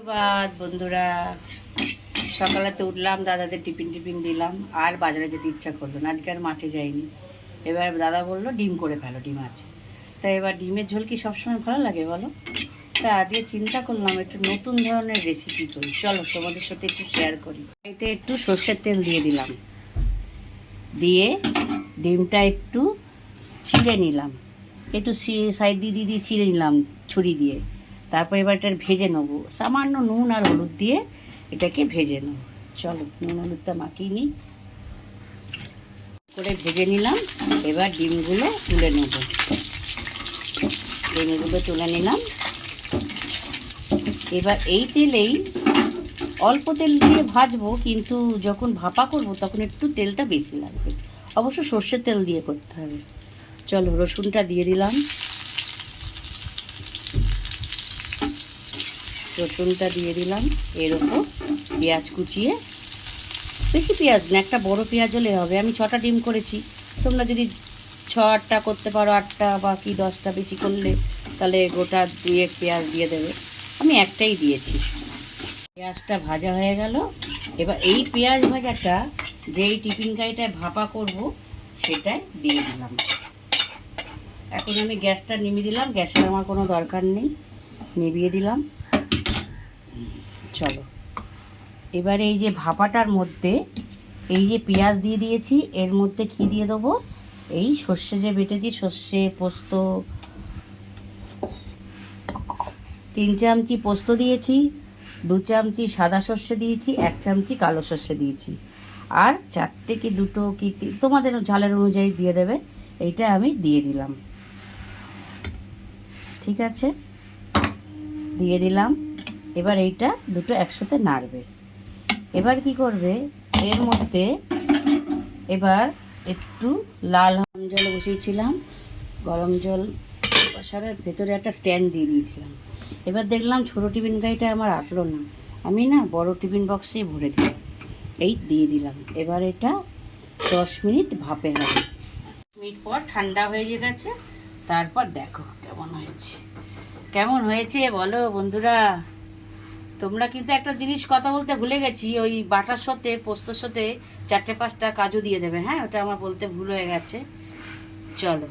বন্ধুরা, সকালে তো উঠলাম, দাদাদের টিফিন দিলাম, আর বাজারে যেতে ইচ্ছা করলো না। আজকে আর মাঠে যাইনি। এবার দাদা বললো ডিম করে ফেলো, ডিম আছে। তাই এবার ডিমের ঝোল কি সবসময় ভালো লাগে বলো? তাই আজকে চিন্তা করলাম একটু নতুন ধরনের রেসিপি করি, চলো তোমাদের সাথে একটু শেয়ার করি। এতে একটু সর্ষের তেল দিয়ে দিলাম, দিয়ে ডিমটা একটু ছিঁড়ে নিলাম, একটু সাইড দিয়ে ছিঁড়ে নিলাম ছুরি দিয়ে। তারপর এবার এটা ভেজে নেবো, সামান্য নুন আর হলুদ দিয়ে এটাকে ভেজে নেবো। চলো নুন হলুদটা মাখিয়ে নিই, করে ভেজে নিলাম। এবার ডিমগুলো তুলে নেব, ডিমগুলো তুলে নিলাম। এবার এই তেলেই অল্প তেল দিয়ে ভাজবো, কিন্তু যখন ভাপা করব তখন একটু তেলটা বেশি লাগবে। অবশ্য সর্ষের তেল দিয়ে করতে হবে। চলো রসুনটা দিয়ে দিলাম, রসুনটা দিয়ে দিলাম। এর ওপর পেঁয়াজ কুচিয়ে, বেশি পেঁয়াজ না, একটা বড় পেঁয়াজ হলে হবে। আমি 6টা ডিম করেছি, তোমরা যদি 6-8টা করতে পারো, 8টা বা কি 10টা বেশি করলে তাহলে গোটা 2-1 পেঁয়াজ দিয়ে দেবে। আমি একটাই দিয়েছি। পেঁয়াজটা ভাজা হয়ে গেল। এবার এই পেঁয়াজ ভাজাটা যেই টিফিন কারিটায় ভাপা করব সেটাই দিয়ে দিলাম। এখন আমি গ্যাসটা নিভিয়ে দিলাম, গ্যাসের আমার কোনো দরকার নেই, নিভিয়ে দিলাম। চলো এবারে এই যে ভাপাটার মধ্যে এই যে পেঁয়াজ দিয়ে দিয়েছি, এর মধ্যে কি দিয়ে দেবো, এই সর্ষে যে বেটেছি, সর্ষে পোস্ত 3 চামচি পোস্ত দিয়েছি, 2 চামচি সাদা সর্ষে দিয়েছি, 1 চামচি কালো সর্ষে দিয়েছি, আর 4টে কি 2টো কি তোমাদের ঝালের অনুযায়ী দিয়ে দেবে। এইটা আমি দিয়ে দিলাম, ঠিক আছে, দিয়ে দিলাম। এবার এইটা দুটো একসাথে নাড়বে। এবার কি করবে, এর মধ্যে এবার একটু লাল গরম জল বসিয়েছিলাম, গরম জল বসার ভেতরে একটা স্ট্যান্ড দিয়ে দিয়েছিলাম। এবার দেখলাম ছোটো টিফিন কারিটা আমার আটলো না, আমি না বড় টিফিন বক্সেই ভরে দিলাম, এই দিয়ে দিলাম। এবার এটা 10 মিনিট ভাপে হবে। 10 মিনিট পর ঠান্ডা হয়ে গেছে, তারপর দেখো কেমন হয়েছে। কেমন হয়েছে বলো বন্ধুরা? তোমরা কিন্তু একটা জিনিস কথা বলতে ভুলে গেছি, ওই বাটার সাথে পোস্তর সাথে 4-5টা কাজু দিয়ে দেবে। হ্যাঁ, ওটা আমার বলতে ভুল হয়ে গেছে। চলো।